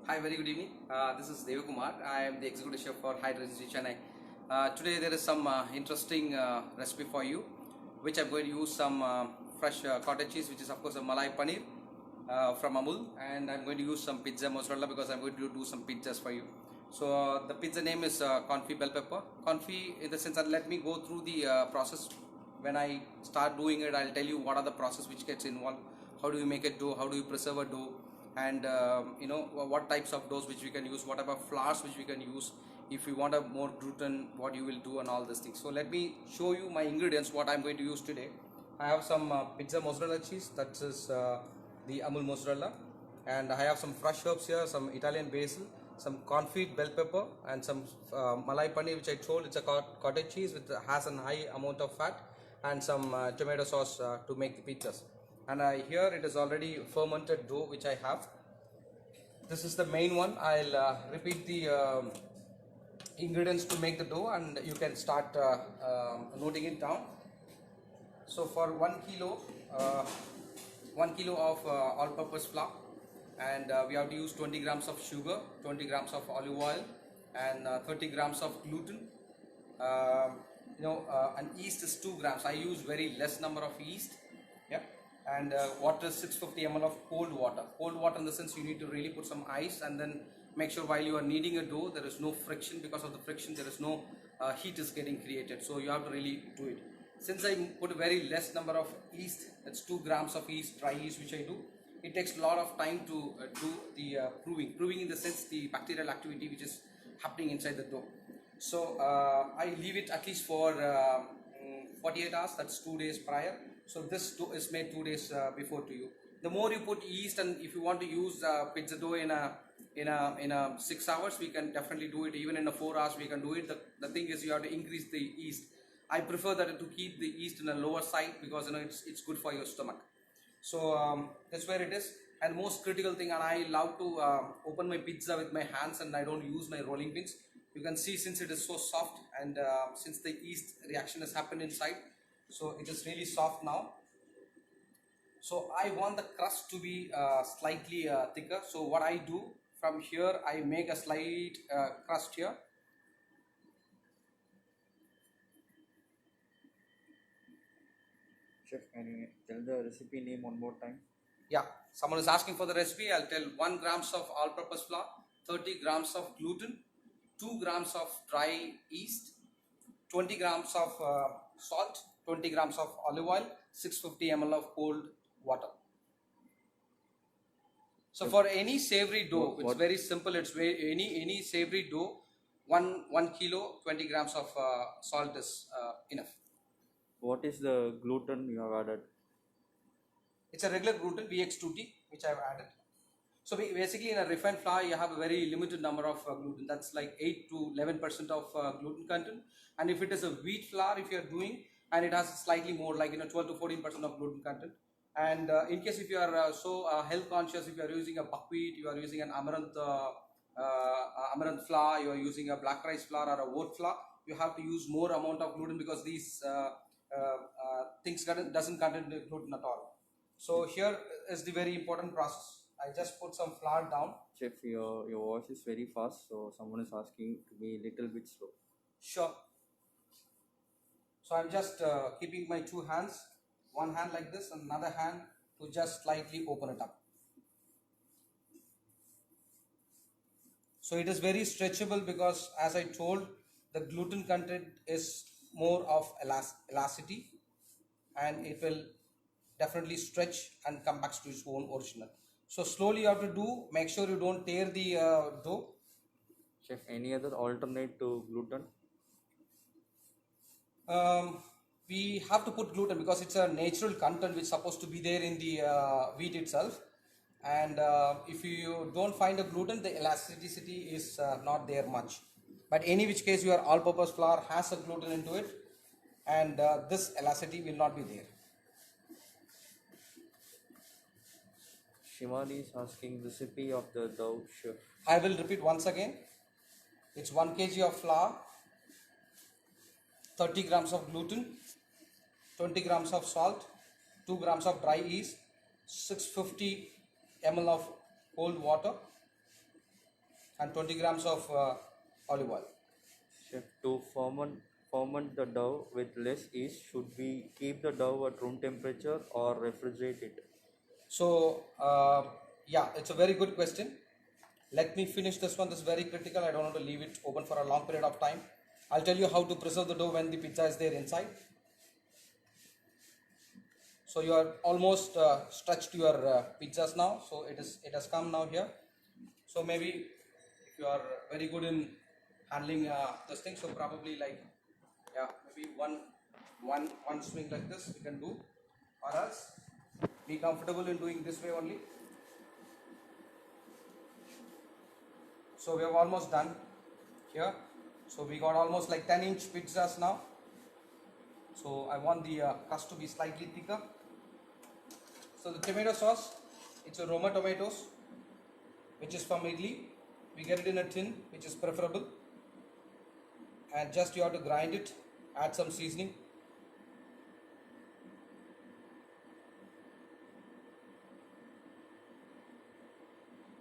Hi, very good evening. This is Deva Kumar. I am the executive chef for Hyatt Regency, Chennai. Today there is some interesting recipe for you, which I'm going to use some fresh cottage cheese, which is of course a Malai paneer from Amul, and I'm going to use some pizza mozzarella because I'm going to do some pizzas for you. So the pizza name is Confit bell pepper. Confit, in the sense that let me go through the process. When I start doing it, I'll tell you what are the process which gets involved. How do you make a dough? How do you preserve a dough? And what types of doughs which we can use, what type of flours which we can use, if you want a more gluten, what you will do, and all these things. So let me show you my ingredients, what I'm going to use today. I have some pizza mozzarella cheese, that is the Amul mozzarella, and I have some fresh herbs here, some Italian basil, some confit bell pepper, and some malai paneer, which I told it's a cottage cheese with has a high amount of fat, and some tomato sauce to make the pizzas. And here it is already fermented dough which I have. This is the main one. I'll repeat the ingredients to make the dough, and you can start noting it down. So for 1 kilo of all-purpose flour, and we have to use 20 grams of sugar, 20 grams of olive oil, and 30 grams of gluten. And yeast is 2 grams. I use very less number of yeast. Yeah. And water, 650 ml of cold water. Cold water in the sense you need to really put some ice, and then make sure while you are kneading a dough there is no friction. Because of the friction there is no heat is getting created, so you have to really do it. Since I put a very less number of yeast, that's 2 grams of yeast, dry yeast, which I do, it takes a lot of time to do the proving in the sense the bacterial activity which is happening inside the dough. So I leave it at least for 48 hours, that's 2 days prior. So this dough is made 2 days before to you. The more you put yeast, and if you want to use pizza dough in a 6 hours, we can definitely do it. Even in a 4 hours we can do it. The thing is you have to increase the yeast. I prefer that to keep the yeast in a lower side, because it's good for your stomach. So that's where it is. And most critical thing, and I love to open my pizza with my hands, and I don't use my rolling pins. You can see, since it is so soft, and since the yeast reaction has happened inside, so it is really soft now. So I want the crust to be slightly thicker. So what I do, from here I make a slight crust here. Chef, can you tell the recipe name one more time? Yeah, someone is asking for the recipe. I'll tell: 1 grams of all-purpose flour, 30 grams of gluten, 2 grams of dry yeast, 20 grams of salt, 20 grams of olive oil, 650 ml of cold water. So for any savory dough, it's very simple. It's any savory dough, 1 kilo, 20 grams of salt is enough. What is the gluten you have added? It's a regular gluten, BX2T, which I've added. So basically, in a refined flour, you have a very limited number of gluten. That's like 8 to 11% of gluten content. And if it is a wheat flour, if you're doing, and it has slightly more, like 12 to 14% of gluten content. And in case if you are so health conscious, if you are using a buckwheat, you are using an amaranth flour, you are using a black rice flour or a oat flour, you have to use more amount of gluten, because these things doesn't contain gluten at all. So here is the very important process. I just put some flour down. Chef, your voice is very fast, so someone is asking to be a little bit slow. Sure. So I'm just keeping my 2 hands, one hand like this, and another hand to just slightly open it up. So it is very stretchable, because as I told, the gluten content is more of elasticity, and it will definitely stretch and come back to its own original. So slowly you have to do, make sure you don't tear the dough. Chef, any other alternate to gluten? We have to put gluten, because it's a natural content which is supposed to be there in the wheat itself. And if you don't find a gluten, the elasticity is not there much. But any which case, your all-purpose flour has a gluten into it, and this elasticity will not be there. Shimali is asking recipe of the dough, chef. I will repeat once again. It's 1 kg of flour, 30 grams of gluten, 20 grams of salt, 2 grams of dry yeast, 650 ml of cold water, and 20 grams of olive oil. Chef, to ferment the dough with less yeast, should we keep the dough at room temperature or refrigerate it? So yeah, it's a very good question. Let me finish this one. This is very critical. I don't want to leave it open for a long period of time. I'll tell you how to preserve the dough when the pizza is there inside. So you are almost stretched your pizzas now. So it has come now here. So maybe if you are very good in handling this thing, so probably like, yeah, maybe one swing like this you can do, or else be comfortable in doing this way only. So we have almost done here. So we got almost like 10-inch pizzas now. So I want the crust to be slightly thicker. So the tomato sauce, it's a Roma tomatoes, which is from Italy. We get it in a tin, which is preferable. And just you have to grind it, add some seasoning.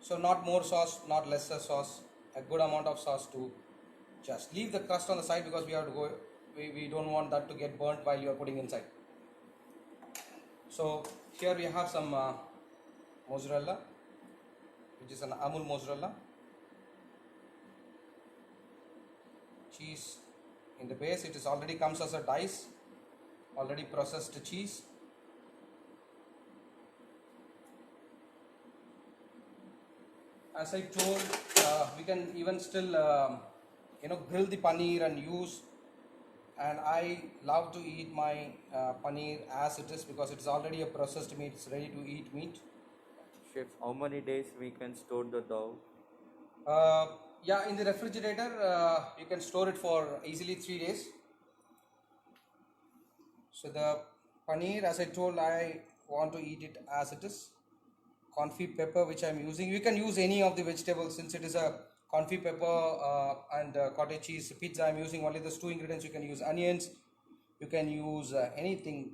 So not more sauce, not lesser sauce, a good amount of sauce to just leave the crust on the side, because we have to go, we don't want that to get burnt while you are putting inside. So here we have some mozzarella, which is an Amul mozzarella. Cheese in the base, it is already comes as a dice, already processed cheese. As I told, we can even still grill the paneer and use, and I love to eat my paneer as it is, because it's already a processed meat, it's ready to eat meat. Chef, how many days we can store the dough? Yeah, in the refrigerator you can store it for easily 3 days. So the paneer, as I told, I want to eat it as it is. Confit pepper, which I am using, you can use any of the vegetables, since it is a confit pepper and cottage cheese pizza. I am using only those two ingredients. You can use onions, you can use anything,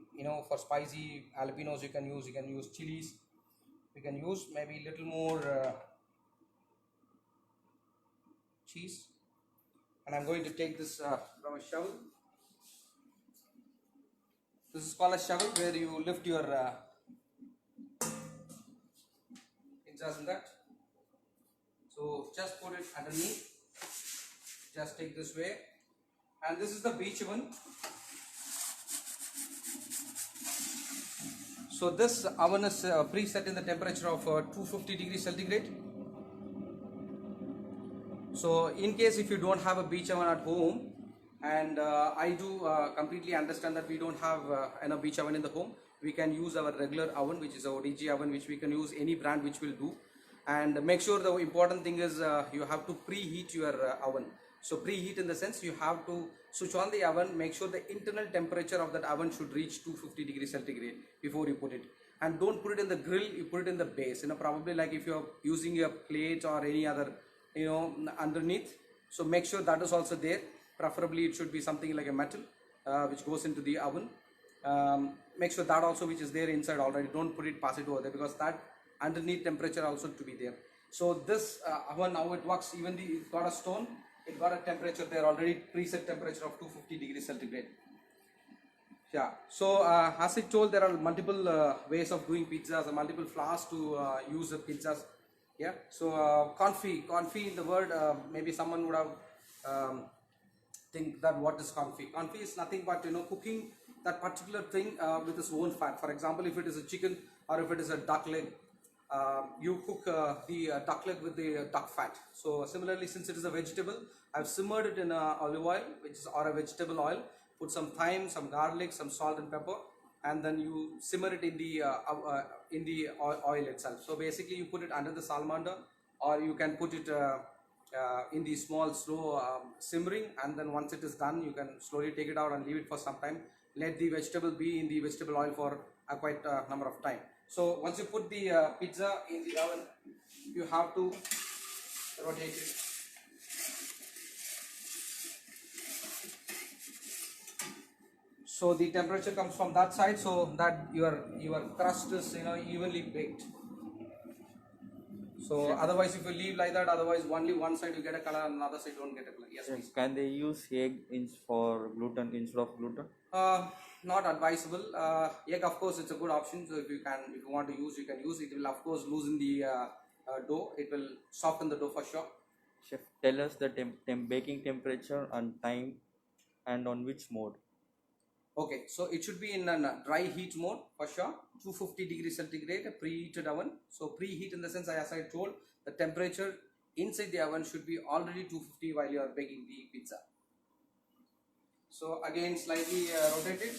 for spicy jalapenos you can use chilies, you can use maybe little more cheese. And I'm going to take this from a shovel. This is called a shovel, where you lift your pizzas in that. So just put it underneath, just take this way, and this is the beach oven. So this oven is preset in the temperature of 250 degrees centigrade. So in case if you don't have a beach oven at home, and I do completely understand that we don't have a beach oven in the home, we can use our regular oven, which is a ODG oven, which we can use any brand which will do. And make sure the important thing is you have to preheat your oven. So preheat in the sense you have to switch on the oven, make sure the internal temperature of that oven should reach 250 degrees centigrade before you put it. And don't put it in the grill, you put it in the base, probably like if you're using a plate or any other, underneath. So make sure that is also there. Preferably it should be something like a metal which goes into the oven. Make sure that also which is there inside already, don't put it, pass it over there, because that underneath temperature also to be there. So this oven, how it works, even it got a stone, it got a temperature there already, preset temperature of 250 degrees centigrade. Yeah, so as I told, there are multiple ways of doing pizzas, multiple flours to use the pizzas. Yeah, so confit in the word, maybe someone would have think that what is confit. Confit is nothing but cooking that particular thing with its own fat. For example, if it is a chicken or if it is a duck leg, you cook the duck leg with the duck fat. So similarly, since it is a vegetable, I've simmered it in olive oil, or a vegetable oil. Put some thyme, some garlic, some salt and pepper, and then you simmer it in the oil itself. So basically, you put it under the salamander, or you can put it in the small slow simmering, and then once it is done, you can slowly take it out and leave it for some time. Let the vegetable be in the vegetable oil for a quite number of time. So once you put the pizza in the oven, you have to rotate it. So the temperature comes from that side, so that your crust is evenly baked. So otherwise, if you leave like that, otherwise only one side you get a color and another side don't get a color. Yes, please. Can they use egg for gluten instead of gluten? Not advisable. Egg, of course, it's a good option. So if you want to use, you can use it. Will of course loosen the dough. It will soften the dough for sure. Chef, tell us the baking temperature and time, and on which mode. Okay, so it should be in a dry heat mode for sure. 250 degrees centigrade, a preheated oven. So preheat in the sense, as I told, the temperature inside the oven should be already 250 while you are baking the pizza. So again, slightly rotate it.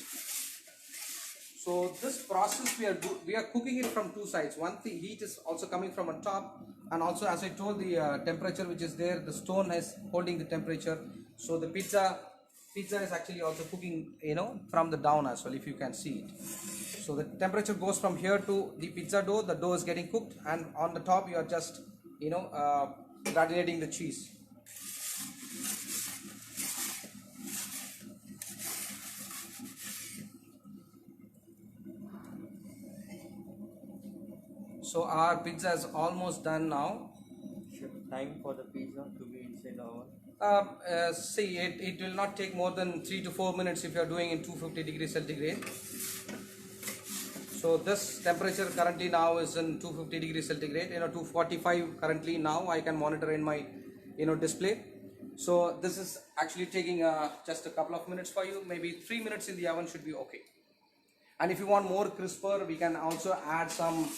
So this process we are cooking it from two sides. One thing, heat is also coming from on top, and also as I told, the temperature which is there, the stone is holding the temperature. So the pizza is actually also cooking, from the down as well, if you can see it. So the temperature goes from here to the pizza dough. The dough is getting cooked, and on the top you are just gratinating the cheese. So our pizza is almost done now. Time for the pizza to be inside the oven? See, it will not take more than 3 to 4 minutes if you are doing in 250 degrees centigrade. So this temperature currently now is in 250 degrees centigrade, 245 currently now I can monitor in my display. So this is actually taking just a couple of minutes for you. Maybe 3 minutes in the oven should be okay. And if you want more crisper, we can also add some.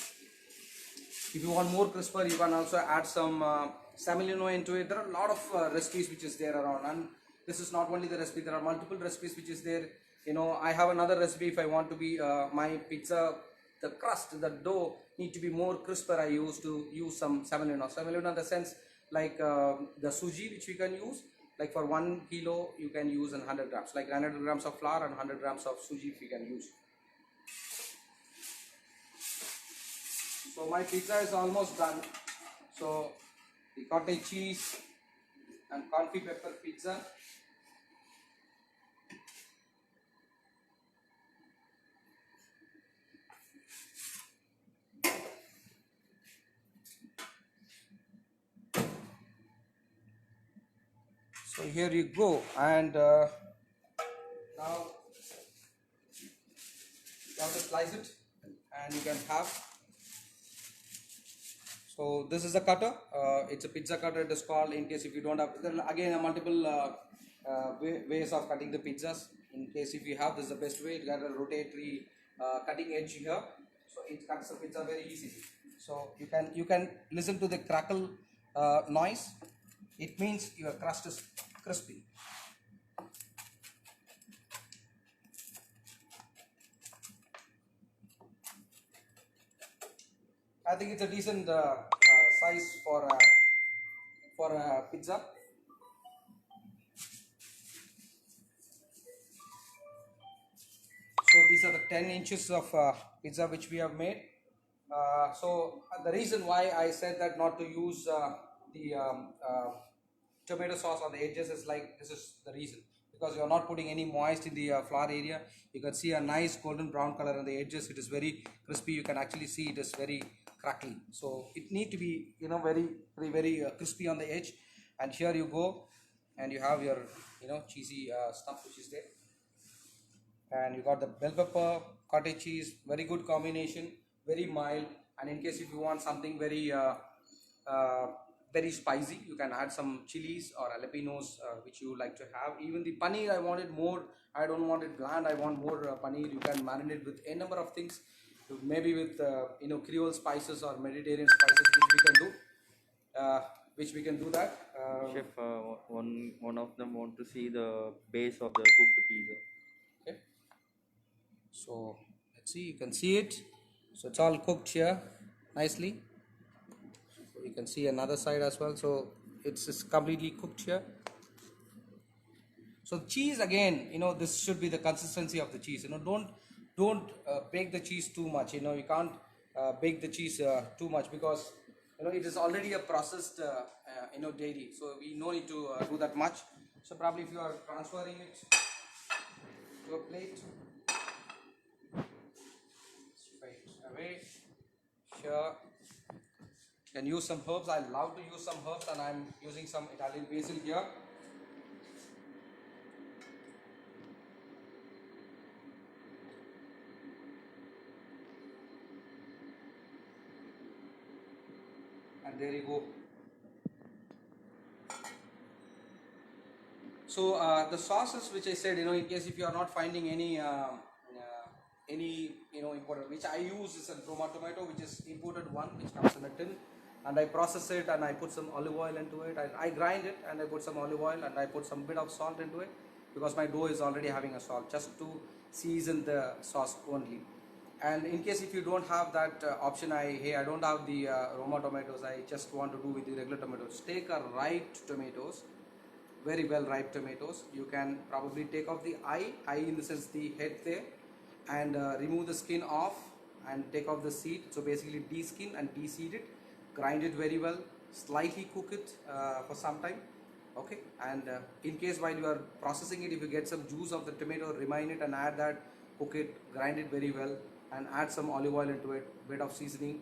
If you want more crisper, you can also add some semolina into it. There are a lot of recipes which is there around, and this is not only the recipe. There are multiple recipes which is there. I have another recipe if I want to be my pizza, the crust, the dough need to be more crisper. I used to use some semolina. Semolina in the sense like the suji which we can use. Like for 1 kilo, you can use 100 grams. Like 100 grams of flour and 100 grams of suji we can use. So my pizza is almost done. So the cottage cheese and confit pepper pizza. So here you go, and now you have to slice it, and you can have. So this is a cutter. It's a pizza cutter. It is called. In case if you don't have, there are again multiple ways of cutting the pizzas. In case if you have, this is the best way. It got a rotatory cutting edge here, so it cuts the pizza very easily. So you can listen to the crackle noise. It means your crust is crispy. I think it's a decent size for a pizza. So these are the 10 inches of pizza which we have made. So the reason why I said that not to use the tomato sauce on the edges is like this is the reason, because you are not putting any moist in the flour area. You can see a nice golden brown color on the edges. It is very crispy. You can actually see it is very crackly. So it need to be very crispy on the edge. And here you go, and you have your cheesy stuff which is there. And you got the bell pepper, cottage cheese, very good combination, very mild. And in case if you want something very spicy, you can add some chilies or jalapenos which you like to have. Even the paneer, I wanted more. I don't want it bland. I want more paneer. You can marinate with a number of things, maybe with Creole spices or Mediterranean spices, which we can do that. Chef, one of them want to see the base of the cooked pizza. Okay. So let's see. You can see it. So it's all cooked here nicely. So you can see another side as well. So it's completely cooked here. So cheese again, this should be the consistency of the cheese. Don't bake the cheese too much. You can't bake the cheese too much, because it is already a processed dairy. So we no need to do that much. So probably if you are transferring it to a plate, straight away, sure. Can use some herbs. I love to use some herbs, and I'm using some Italian basil here. And there you go. So the sauces which I said, in case if you are not finding any imported, which I use is a Roma tomato, which is imported one, which comes in a tin, and I process it and I put some olive oil into it. I grind it and I put some olive oil and I put some bit of salt into it, because my dough is already having a salt, just to season the sauce only. And in case if you don't have that option, I don't have the Roma tomatoes, I just want to do with the regular tomatoes. Take a ripe tomatoes, very well ripe tomatoes. You can probably take off the eye in the sense the head there, and remove the skin off and take off the seed. So basically de-skin and de-seed it, grind it very well, slightly cook it for some time. Okay, and in case while you are processing it, if you get some juice of the tomato, remind it and add that, cook it, grind it very well, and add some olive oil into it, bit of seasoning.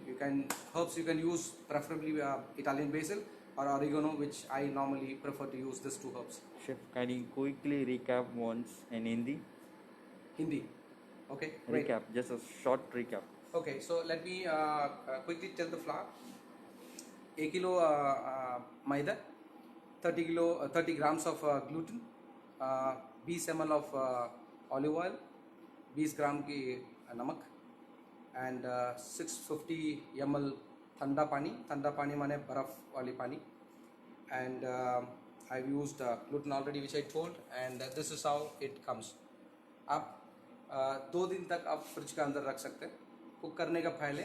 Herbs you can use preferably Italian basil or oregano, which I normally prefer to use these two herbs. Chef, can you quickly recap once in Hindi? Hindi. Okay, great. Recap, just a short recap. Okay, so let me quickly tell the flour. 1 kilo maida, 30 grams of gluten, 20 ml of olive oil, 20 gram की नमक, and 650 ml ठंडा पानी माने बर्फ वाली पानी, and I've used gluten already, which I told, and this is how it comes. आप 2 दिन तक आप फ्रिज के अंदर रख सकते हैं. कुक करने का पहले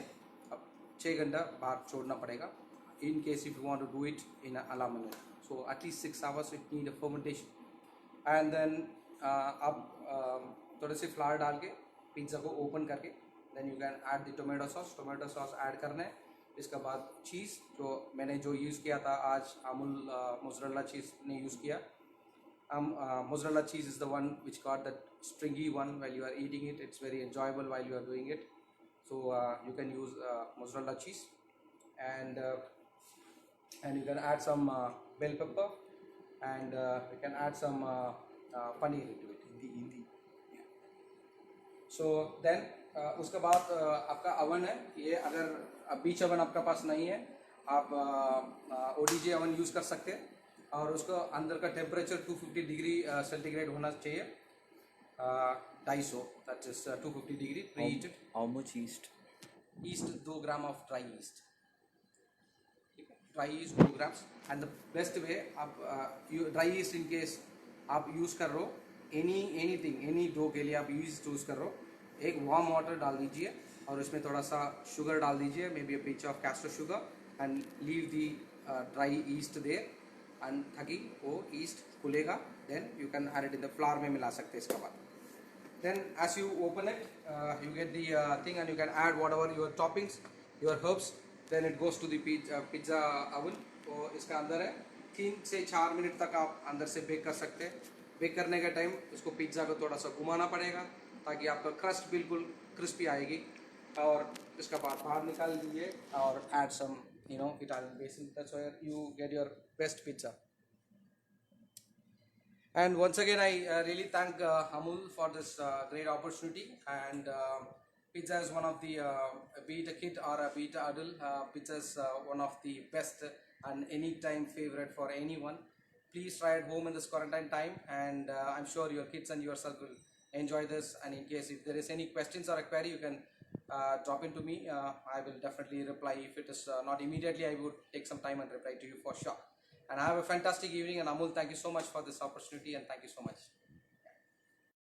अब 6 घंटा बाहर छोड़ना पड़ेगा, in case if you want to do it in aluminum. So at least 6 hours it need a fermentation. And then आप थोड़े से फ्लावर डाल के पिज्ज़ा को ओपन करके, then you can add the tomato sauce add करना है. इसके बाद चीज़ मैंने यूज़ किया था आज, अमूल मोज़रेला चीज़ ने यूज़ किया. Mozzarella cheese is the one which got that stringy one while you are eating it. It's very enjoyable while you are doing it. So you can use mozzarella cheese, and you can add some bell pepper, and you can add some paneer into it. Hindi. So then उसके बाद आपका oven है ये, अगर बीच oven आपका पास नहीं है, आप ODG अवन यूज़ कर सकते हैं, और उसका अंदर का टेम्परेचर 250 डिग्री सेंटीग्रेड होना चाहिए. 250, that is 250 degree preheated. How much yeast? Yeast 2 gram of dry yeast. Dry yeast 2 grams. And the best way, आप dry yeast in case आप यूज़ कर रहे हो any डो के लिए आप yeast यूज़ कर रहे हो, एक वार्म वाटर डाल दीजिए और उसमें थोड़ा सा शुगर डाल दीजिए, may be a pinch of castor sugar, and leave the dry yeast there, and ताकि वो yeast खुलेगा, then you can add it in the flour में मिला सकते हैं इसके बाद. Then as you open it, you get the thing, and you can add whatever your toppings, your herbs. Then it goes to the pizza oven. तो इसका अंदर है 3 से 4 मिनट तक आप अंदर से बेक कर सकते हैं. बेक करने का टाइम इसको पिज्ज़ा को थोड़ा सा घुमाना पड़ेगा ताकि आपका क्रस्ट बिल्कुल क्रिस्पी आएगी, और इसका बाद बाहर निकाल दीजिए और add some Italian basil. That's where you get your best pizza. And once again, I really thank Amul for this great opportunity. And pizza is one of the, be it a kid or be it adult, pizza is one of the best and anytime favorite for anyone. Please try at home in this quarantine time, and I'm sure your kids and yourself will enjoy this. And in case if there is any questions or a query, you can drop into me. I will definitely reply. If it is not immediately, I would take some time and reply to you for sure. And have a fantastic evening. And Amul, thank you so much for this opportunity, and thank you so much.